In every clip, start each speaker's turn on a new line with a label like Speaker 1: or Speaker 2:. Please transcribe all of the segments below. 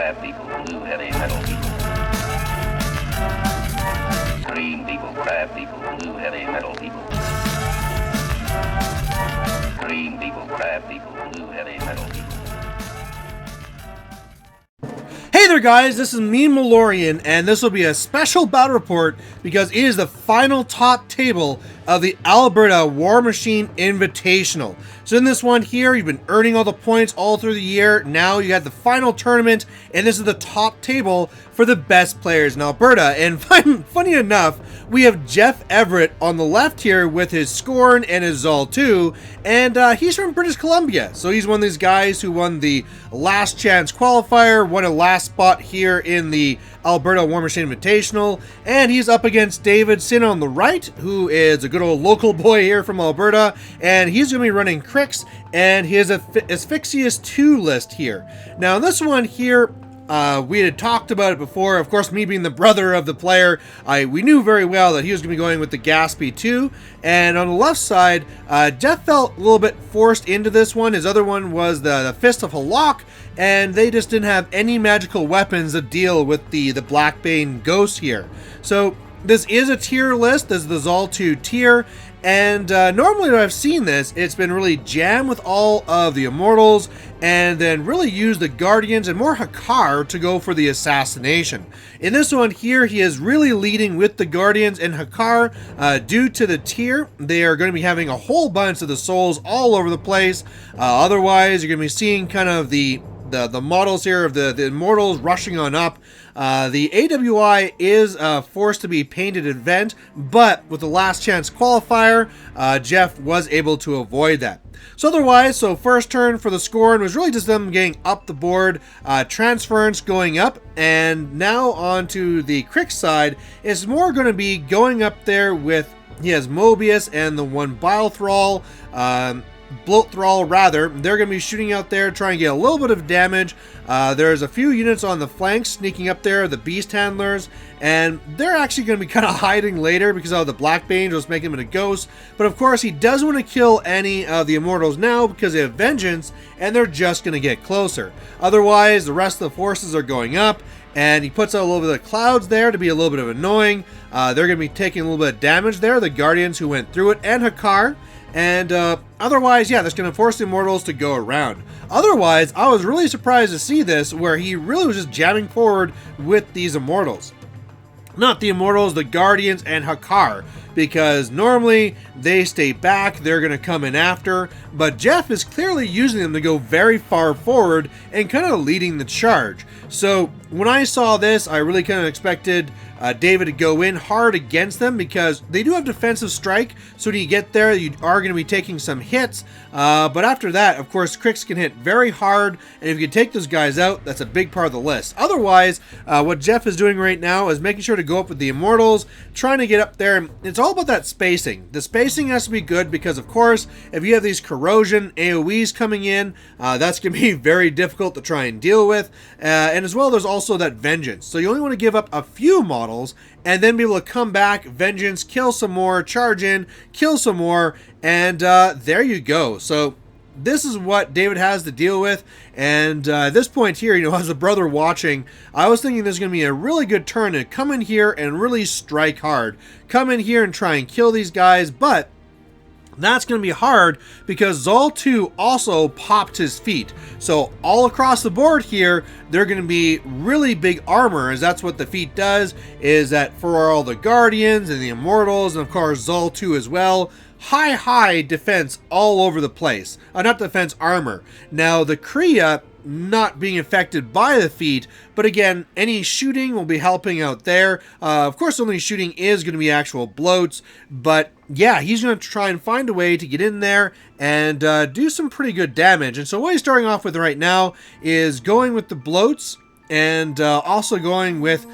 Speaker 1: crab people, blue heavy metal people. Green people, crab people, blue heavy metal people. Green people, crab people, blue heavy metal people.
Speaker 2: Hey there guys, this is me, Malorian, and this will be a special battle report because it is the final top table of the Alberta War Machine Invitational. So in this one here, you've been earning all the points all through the year. Now you got the final tournament, and this is the top table for the best players in Alberta. And funny enough, we have Jeff Everett on the left here with his Scorn and his Zaal2, and he's from British Columbia. So he's one of these guys who won the last chance qualifier, won a last spot here in the Alberta War Machine Invitational, and he's up against David Sin on the right, who is a good old local boy here from Alberta, and he's going to be running Crix and his Asphyxious 2 list here. Now this one here, we had talked about it before. Of course, me being the brother of the player, we knew very well that he was going to be going with the Gaspy2. And on the left side, Jeff felt a little bit forced into this one. His other one was the Fist of Halak, and they just didn't have any magical weapons to deal with the Blackbane Ghost here. So this is a tier list. This is the Zaal2 tier. And normally when I've seen this, it's been really jammed with all of the Immortals and then really use the Guardians and more Hakar to go for the assassination. In this one here, he is really leading with the Guardians and Hakar. Due to the tier, they are going to be having a whole bunch of the souls all over the place. Otherwise, you're going to be seeing kind of the models here of the Immortals rushing on up. The AWI is a forced to be painted event, but with the last chance qualifier, Jeff was able to avoid that. So otherwise, first turn for the Scorn was really just them getting up the board, transference going up, and now onto the Crix side, it's more going to be going up there with, he has Mobius and the one Bile Thrall, Bloat Thrall rather. They're going to be shooting out there, trying to get a little bit of damage. There's a few units on the flanks sneaking up there, the Beast Handlers, and they're actually going to be kind of hiding later because of the Blackbane just making him a ghost. But of course, he doesn't want to kill any of the Immortals now because they have Vengeance, and they're just going to get closer. Otherwise, the rest of the forces are going up, and he puts out a little bit of clouds there to be a little bit of annoying. They're going to be taking a little bit of damage there, the Guardians who went through it, and Hakar. And otherwise, yeah, that's going to force the Immortals to go around. Otherwise, I was really surprised to see this, where he really was just jamming forward with these Immortals. Not the Immortals, the Guardians, and Hakar, because normally they stay back, they're going to come in after, but Jeff is clearly using them to go very far forward and kind of leading the charge. So when I saw this, I really kind of expected David to go in hard against them because they do have defensive strike, so when you get there, you are going to be taking some hits, but after that, of course, Crix can hit very hard, and if you can take those guys out, that's a big part of the list. Otherwise, what Jeff is doing right now is making sure to go up with the Immortals, trying to get up there. It's all about that spacing. The spacing has to be good because, of course, if you have these corrosion AoEs coming in, that's going to be very difficult to try and deal with, and as well, there's also that Vengeance. So you only want to give up a few models and then be able to come back, Vengeance, kill some more, charge in, kill some more, and there you go. So this is what David has to deal with, and at this point here, as a brother watching, I was thinking there's going to be a really good turn to come in here and really strike hard. Come in here and try and kill these guys, but that's going to be hard because Zaal2 also popped his feet. So all across the board here, they're going to be really big armor, as that's what the feat does, is that for all the Guardians and the Immortals, and of course Zaal2 as well, high defense all over the place. Not defense, armor. Now the Kriya not being affected by the feat, but again, any shooting will be helping out there. Of course, only shooting is going to be actual bloats, but yeah, he's going to try and find a way to get in there and do some pretty good damage. And so what he's starting off with right now is going with the bloats, and also going with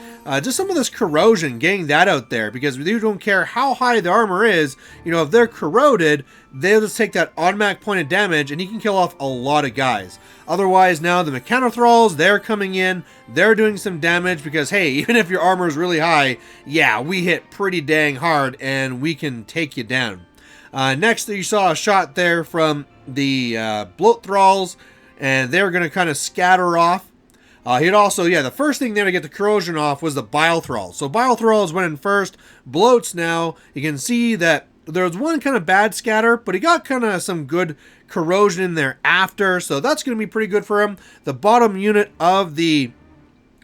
Speaker 2: just some of this corrosion, getting that out there, because we don't care how high the armor is, if they're corroded, they'll just take that automatic point of damage, and he can kill off a lot of guys. Otherwise, now the Mechanothralls, they're coming in, they're doing some damage, because hey, even if your armor is really high, yeah, we hit pretty dang hard, and we can take you down. Next, you saw a shot there from the Bloat Thralls, and they're going to kind of scatter off. He'd also, yeah, the first thing there to get the corrosion off was the bile thralls. So bile thralls went in first. Bloats now, you can see that there was one kind of bad scatter, but he got kind of some good corrosion in there after, so that's going to be pretty good for him. The bottom unit of the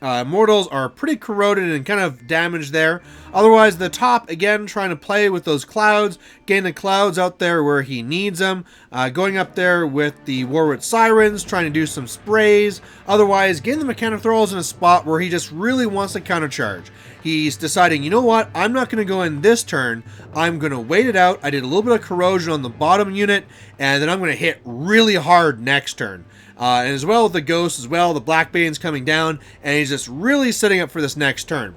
Speaker 2: Immortals are pretty corroded and kind of damaged there. Otherwise, the top, again, trying to play with those clouds, getting the clouds out there where he needs them. Going up there with the Warwood Sirens, trying to do some sprays. Otherwise, getting the Mechanothralls in a spot where he just really wants to countercharge. He's deciding, you know what, I'm not going to go in this turn. I'm going to wait it out. I did a little bit of corrosion on the bottom unit, and then I'm going to hit really hard next turn. And as well with the Ghosts as well, the Blackbane's coming down, and he's just really setting up for this next turn.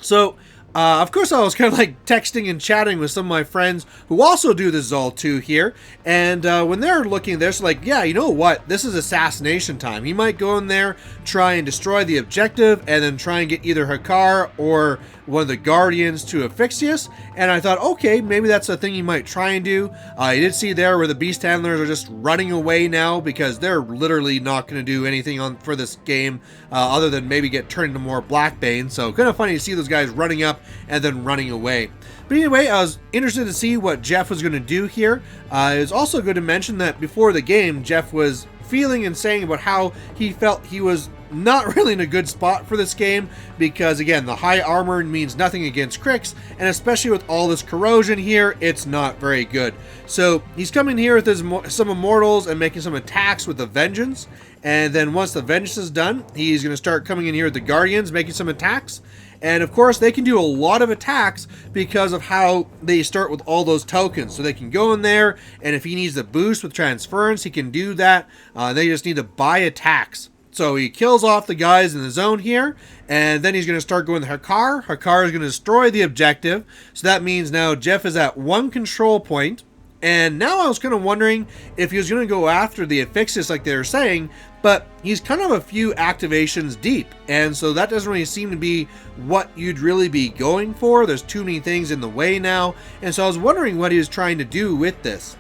Speaker 2: So, of course, I was kind of like texting and chatting with some of my friends who also do the Zaal2 here, and when they're looking at this, like, yeah, you know what, this is assassination time. He might go in there, try and destroy the objective, and then try and get either Hakar or one of the Guardians to Ephixius, and I thought, okay, maybe that's a thing you might try and do. You did see there where the Beast Handlers are just running away now because they're literally not going to do anything for this game other than maybe get turned into more Blackbane, so kind of funny to see those guys running up and then running away. But anyway, I was interested to see what Jeff was going to do here. It was also good to mention that before the game, Jeff was feeling and saying about how he felt he was not really in a good spot for this game because, again, the high armor means nothing against cricks, and especially with all this corrosion here, it's not very good. So he's coming here with his some Immortals and making some attacks with the Vengeance, and then once the Vengeance is done, he's going to start coming in here with the Guardians, making some attacks. And of course, they can do a lot of attacks because of how they start with all those tokens. So they can go in there, and if he needs a boost with transference, he can do that. They just need to buy attacks. So he kills off the guys in the zone here, and then he's going to start going to Hakar. Hakar is going to destroy the objective. So that means now Jeff is at one control point. And now I was kind of wondering if he was going to go after the Ephixius like they were saying, but he's kind of a few activations deep, and so that doesn't really seem to be what you'd really be going for. There's too many things in the way now, and so I was wondering what he was trying to do with this.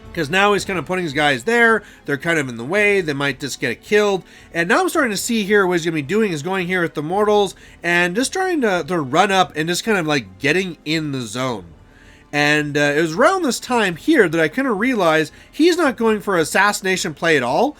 Speaker 2: Because now he's kind of putting his guys there, they're kind of in the way, they might just get killed, and now I'm starting to see here what he's going to be doing is going here with the Mortals, and just trying to run up and just kind of like getting in the zone. And it was around this time here that I kind of realized he's not going for assassination play at all.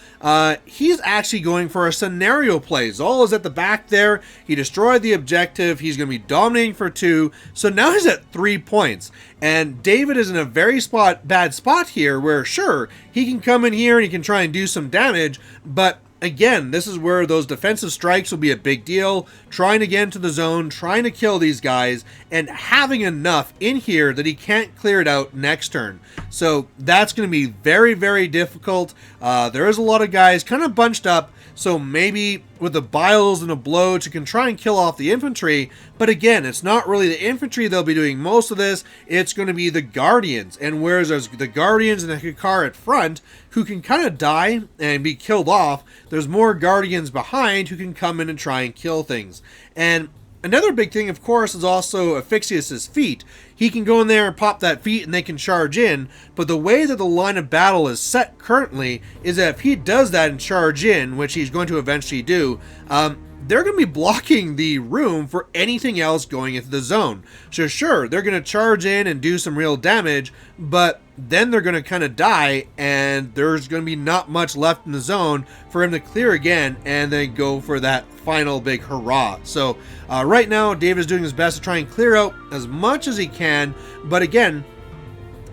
Speaker 2: He's actually going for a scenario play. Zaal is at the back there. He destroyed the objective. He's going to be dominating for 2. So now he's at 3 points. And David is in a very bad spot here where, sure, he can come in here and he can try and do some damage, but again, this is where those defensive strikes will be a big deal. Trying to get into the zone, trying to kill these guys, and having enough in here that he can't clear it out next turn. So that's going to be very, very difficult. There is a lot of guys kind of bunched up, so maybe with the Biles and a Bloat you can try and kill off the infantry. But again, it's not really the infantry they'll be doing most of this. It's going to be the Guardians. And whereas there's the Guardians and the Hakar at front who can kind of die and be killed off, there's more Guardians behind who can come in and try and kill things. And another big thing, of course, is also Ephixius's feat. He can go in there and pop that feat and they can charge in, but the way that the line of battle is set currently is that if he does that and charge in, which he's going to eventually do, they're going to be blocking the room for anything else going into the zone. So sure, they're going to charge in and do some real damage, but then they're going to kind of die, and there's going to be not much left in the zone for him to clear again and then go for that final big hurrah. So right now, Dave is doing his best to try and clear out as much as he can, but again,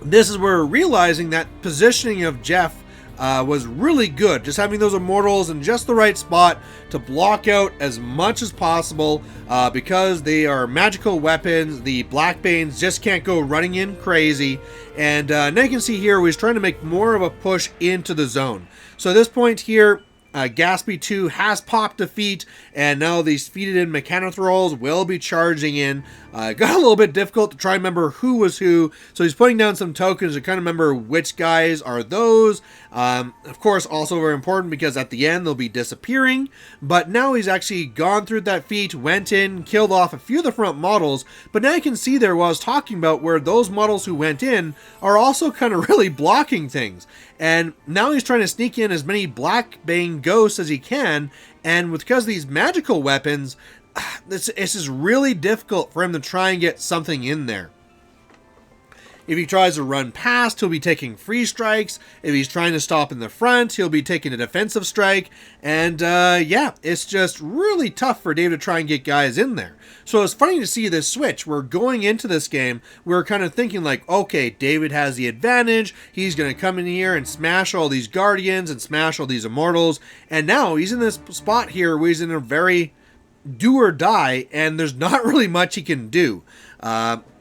Speaker 2: this is where we're realizing that positioning of Jeff was really good. Just having those Immortals in just the right spot to block out as much as possible because they are magical weapons. The Blackbanes just can't go running in crazy. And now you can see here he's trying to make more of a push into the zone. So at this point here, Gaspy2 has popped a feat, and now these feated in Mechanothralls will be charging in. Got a little bit difficult to try and remember who was who, so he's putting down some tokens to kind of remember which guys are those. Of course, also very important because at the end they'll be disappearing, but now he's actually gone through that feat, went in, killed off a few of the front models, but now you can see there what I was talking about where those models who went in are also kind of really blocking things. And now he's trying to sneak in as many Blackbane ghosts as he can, and because of these magical weapons, this is really difficult for him to try and get something in there. If he tries to run past, he'll be taking free strikes. If he's trying to stop in the front, he'll be taking a defensive strike. And yeah, it's just really tough for David to try and get guys in there. So it's funny to see this switch. We're going into this game, we're kind of thinking like, okay, David has the advantage. He's going to come in here and smash all these Guardians and smash all these Immortals. And now he's in this spot here where he's in a very do or die, and there's not really much he can do.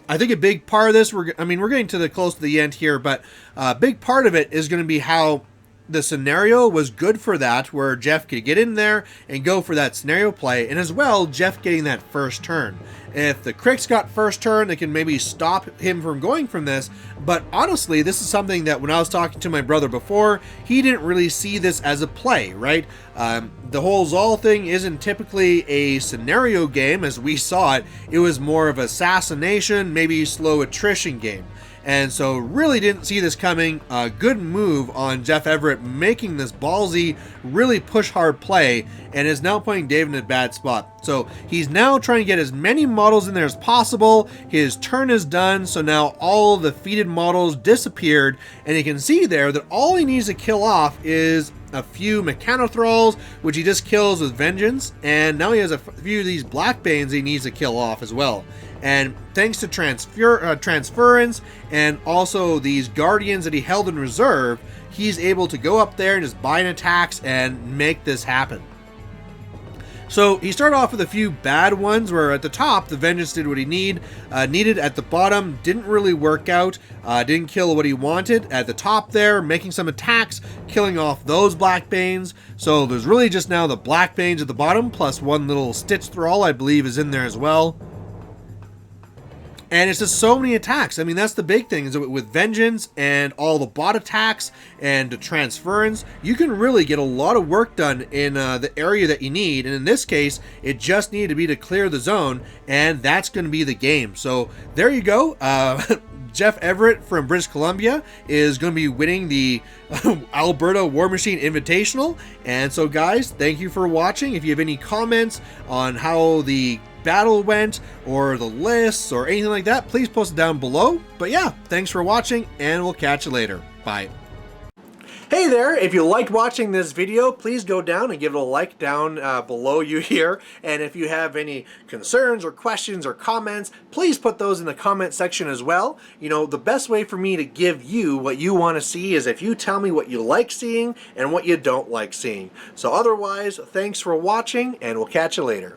Speaker 2: I think a big part of this, we're getting to the close to the end here, but a big part of it is going to be how the scenario was good for that, where Jeff could get in there and go for that scenario play, and as well, Jeff getting that first turn. If the Cricks got first turn, they can maybe stop him from going from this, but honestly, this is something that when I was talking to my brother before, he didn't really see this as a play, right? The whole Zaal thing isn't typically a scenario game as we saw it. It was more of assassination, maybe slow attrition game. And so really didn't see this coming. A good move on Jeff Everett making this ballsy, really push hard play, and is now putting David in a bad spot. So he's now trying to get as many models in there as possible. His turn is done, so now all the defeated models disappeared, and you can see there that all he needs to kill off is a few Mechanothralls, which he just kills with Vengeance, and now he has a few of these Blackbanes he needs to kill off as well. And thanks to transference and also these Guardians that he held in reserve, he's able to go up there and just bind attacks and make this happen. So he started off with a few bad ones where at the top the Vengeance did what he needed. At the bottom didn't really work out, didn't kill what he wanted. At the top there, making some attacks, killing off those Blackbanes. So there's really just now the Blackbanes at the bottom, plus one little Stitch Thrall I believe is in there as well. And it's just so many attacks. I mean, that's the big thing, is that with Vengeance and all the bot attacks and the transference, you can really get a lot of work done in the area that you need. And in this case, it just needed to be to clear the zone, and that's going to be the game. So there you go. Jeff Everett from British Columbia is going to be winning the Alberta War Machine Invitational. And so guys, thank you for watching. If you have any comments on how the battle went or the lists or anything like that, please post it down below. But yeah, thanks for watching, and we'll catch you later. Bye. Hey there, if you liked watching this video, please go down and give it a like down below you here. And if you have any concerns or questions or comments, please put those in the comment section as well. You know, the best way for me to give you what you want to see is if you tell me what you like seeing and what you don't like seeing. So otherwise, thanks for watching, and we'll catch you later.